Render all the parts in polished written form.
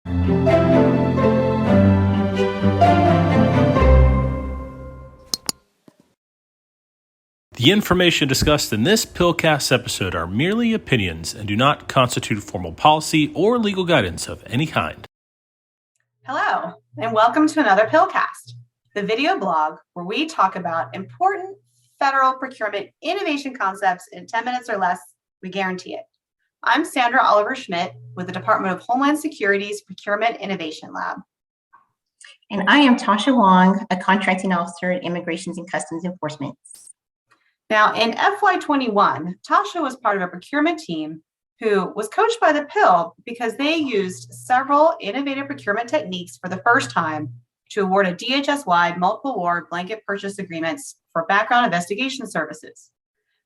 The information discussed in this PILCast episode are merely opinions and do not constitute formal policy or legal guidance of any kind. Hello, and welcome to another PILCast, the video blog where we talk about important federal procurement innovation concepts in 10 minutes or less. We guarantee it. I'm Sandra Oliver Schmidt with the Department of Homeland Security's Procurement Innovation Lab. And I am Tasha Wong, a contracting officer at Immigrations and Customs Enforcement. Now, in FY21, Tasha was part of a procurement team who was coached by the PIL because they used several innovative procurement techniques for the first time to award a DHS-wide multiple award blanket purchase agreements for background investigation services.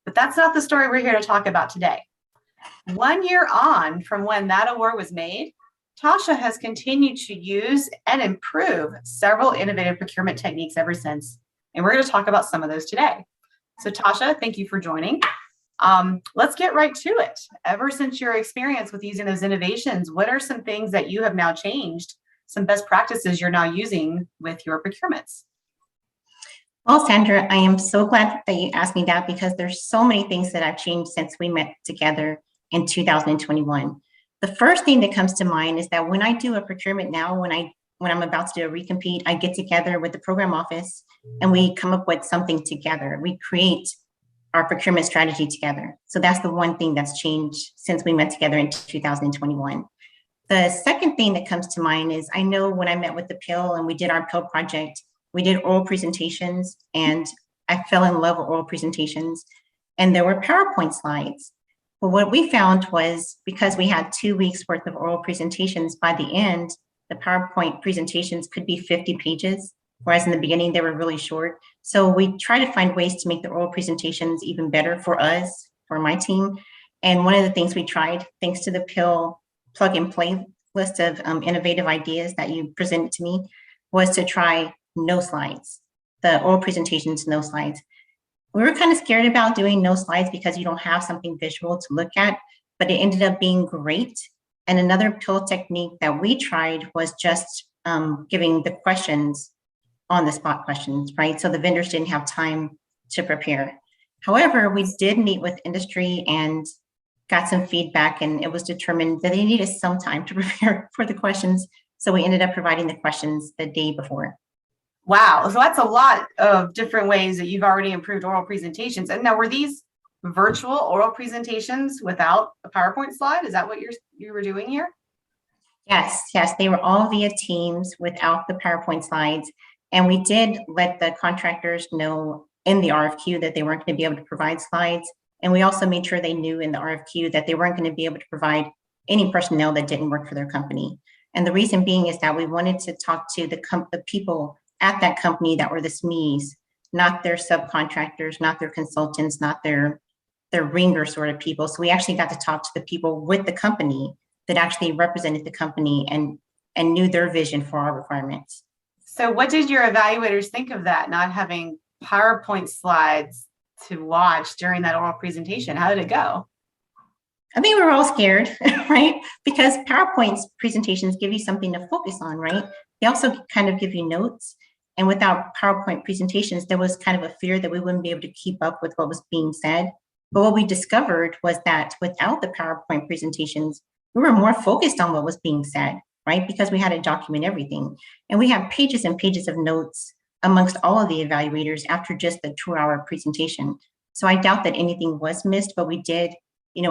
But that's not the story we're here to talk about today. 1 year on from when that award was made, Tasha has continued to use and improve several innovative procurement techniques ever since, and we're going to talk about some of those today. So Tasha, thank you for joining. Let's get right to it. Ever since your experience with using those innovations, what are some things that you have now changed, some best practices you're now using with your procurements? Well, Sandra, I am so glad that you asked me that because there's so many things that have changed since we met together in 2021. The first thing that comes to mind is that when I do a procurement now, when I'm about to do a recompete, I get together with the program office and we come up with something together. We create our procurement strategy together. So that's the one thing that's changed since we met together in 2021. The second thing that comes to mind is I know when I met with the PIL and we did our PIL project, we did oral presentations and I fell in love with oral presentations and there were PowerPoint slides. But what we found was because we had 2 weeks worth of oral presentations, by the end, the PowerPoint presentations could be 50 pages, whereas in the beginning they were really short. So we try to find ways to make the oral presentations even better for us, for my team. And one of the things we tried, thanks to the PIL plug and play list of innovative ideas that you presented to me, was to try no slides, the oral presentations, no slides. We were kind of scared about doing no slides because you don't have something visual to look at, but it ended up being great. And another PIL technique that we tried was just giving the questions on the spot questions, right? So the vendors didn't have time to prepare. However, we did meet with industry and got some feedback, and it was determined that they needed some time to prepare for the questions. So we ended up providing the questions the day before. Wow, so that's a lot of different ways that you've already improved oral presentations. And now, were these virtual oral presentations without a PowerPoint slide? Is that what you were doing here? Yes, they were all via Teams without the PowerPoint slides. And we did let the contractors know in the RFQ that they weren't going to be able to provide slides. And we also made sure they knew in the RFQ that they weren't going to be able to provide any personnel that didn't work for their company. And the reason being is that we wanted to talk to the people at that company that were the SMEs, not their subcontractors, not their consultants, not their ringer sort of people. So we actually got to talk to the people with the company that actually represented the company and knew their vision for our requirements. So what did your evaluators think of that, not having PowerPoint slides to watch during that oral presentation? How did it go? I think we were all scared, right? Because PowerPoint presentations give you something to focus on, right? They also kind of give you notes. And without PowerPoint presentations, there was kind of a fear that we wouldn't be able to keep up with what was being said. But what we discovered was that without the PowerPoint presentations, we were more focused on what was being said, right? Because we had to document everything. And we have pages and pages of notes amongst all of the evaluators after just the 2-hour presentation. So I doubt that anything was missed, but we did,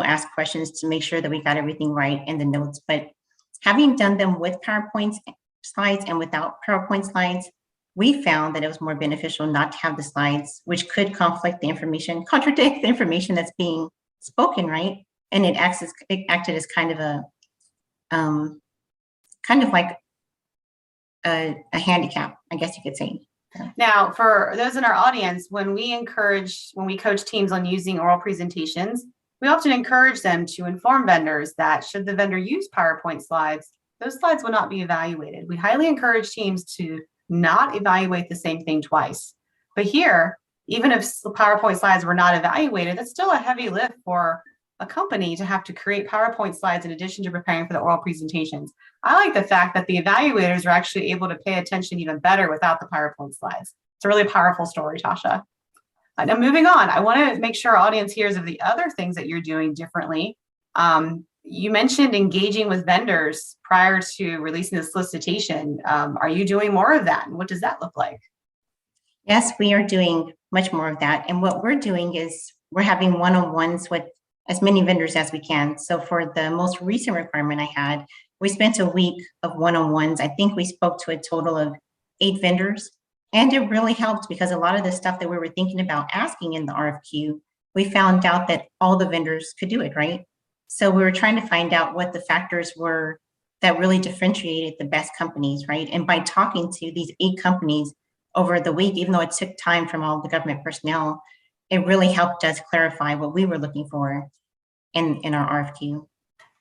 ask questions to make sure that we got everything right in the notes. But having done them with PowerPoint slides and without PowerPoint slides, we found that it was more beneficial not to have the slides, which could contradict the information that's being spoken, right? And it acted as kind of like a handicap, I guess you could say. Now, for those in our audience, when we coach teams on using oral presentations, we often encourage them to inform vendors that should the vendor use PowerPoint slides, those slides will not be evaluated. We highly encourage teams to not evaluate the same thing twice. But here, even if PowerPoint slides were not evaluated, it's still a heavy lift for a company to have to create PowerPoint slides in addition to preparing for the oral presentations. I like the fact that the evaluators are actually able to pay attention even better without the PowerPoint slides. It's a really powerful story, Tasha. Now, moving on, I want to make sure our audience hears of the other things that you're doing differently. You mentioned engaging with vendors prior to releasing the solicitation. Are you doing more of that? And what does that look like? Yes, we are doing much more of that. And what we're doing is we're having one-on-ones with as many vendors as we can. So for the most recent requirement I had, we spent a week of one-on-ones. I think we spoke to a total of 8 vendors. And it really helped because a lot of the stuff that we were thinking about asking in the RFQ, we found out that all the vendors could do it, right? So we were trying to find out what the factors were that really differentiated the best companies, right? And by talking to these 8 companies over the week, even though it took time from all the government personnel, it really helped us clarify what we were looking for in our RFQ.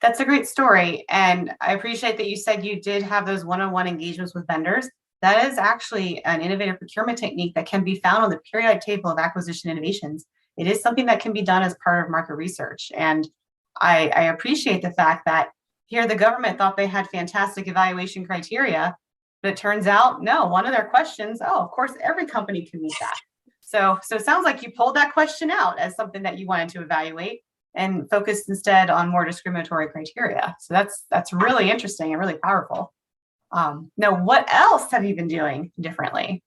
That's a great story. And I appreciate that you said you did have those one-on-one engagements with vendors. That is actually an innovative procurement technique that can be found on the periodic table of acquisition innovations. It is something that can be done as part of market research. And I appreciate the fact that here the government thought they had fantastic evaluation criteria, but it turns out, no, one of their questions, of course, every company can meet that. So it sounds like you pulled that question out as something that you wanted to evaluate and focused instead on more discriminatory criteria. So that's really interesting and really powerful. Now, what else have you been doing differently?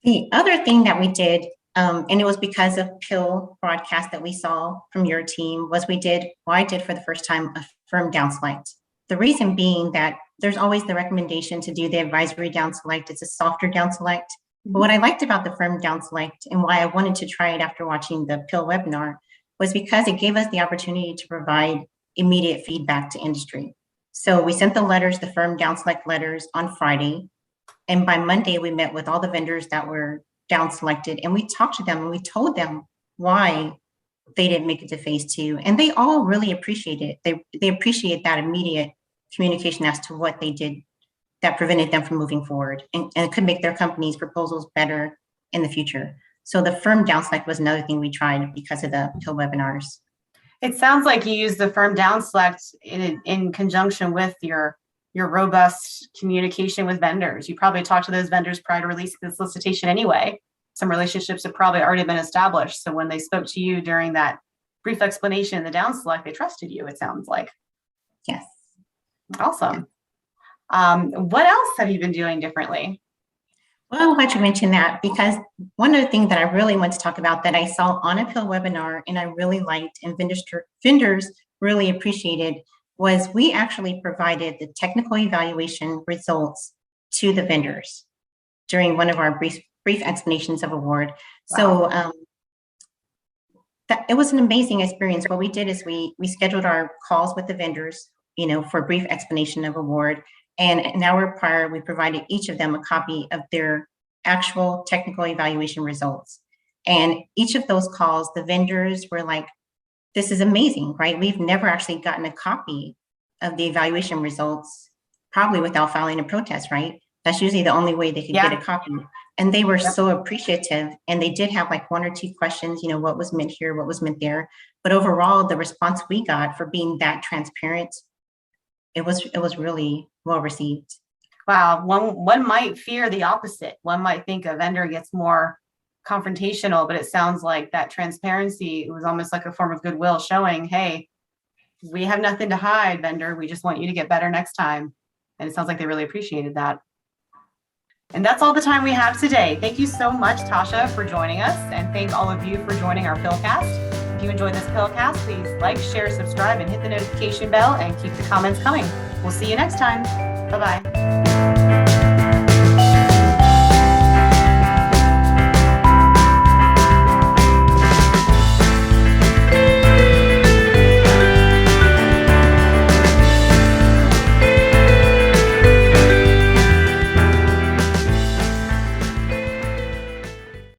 The other thing that we did, and it was because of PIL broadcast that we saw from your team, was I did for the first time a firm downselect. The reason being that there's always the recommendation to do the advisory downselect. It's a softer downselect. But what I liked about the firm downselect and why I wanted to try it after watching the PIL webinar was because it gave us the opportunity to provide immediate feedback to industry. So we sent the letters, the firm downselect letters on Friday. And by Monday, we met with all the vendors that were down selected and we talked to them and we told them why they didn't make it to phase 2. And they all really appreciate it. They appreciate that immediate communication as to what they did that prevented them from moving forward and it could make their company's proposals better in the future. So the firm downselect was another thing we tried because of the PIL webinars. It sounds like you use the firm downselect in conjunction with your robust communication with vendors. You probably talked to those vendors prior to releasing the solicitation anyway. Some relationships have probably already been established. So when they spoke to you during that brief explanation in the downselect, they trusted you, it sounds like. Yes. Awesome. What else have you been doing differently? Well, I'm glad you mentioned that because one of the things that I really want to talk about that I saw on a PIL webinar and I really liked and vendors really appreciated was we actually provided the technical evaluation results to the vendors during one of our brief explanations of award. Wow. So it was an amazing experience. What we did is we scheduled our calls with the vendors, for a brief explanation of award. And an hour prior, we provided each of them a copy of their actual technical evaluation results. And each of those calls, the vendors were like, this is amazing, right? We've never actually gotten a copy of the evaluation results, probably without filing a protest, right? That's usually the only way they could get a copy. And they were so appreciative. And they did have like 1 or 2 questions, what was meant here, what was meant there. But overall, the response we got for being that transparent, it was really well received. Wow, one might fear the opposite. One might think a vendor gets more confrontational, but it sounds like that transparency was almost like a form of goodwill showing, hey, we have nothing to hide, vendor. We just want you to get better next time. And it sounds like they really appreciated that. And that's all the time we have today. Thank you so much, Tasha, for joining us. And thank all of you for joining our PILCast. If you enjoyed this PILCast, please like, share, subscribe, and hit the notification bell and keep the comments coming. We'll see you next time. Bye-bye.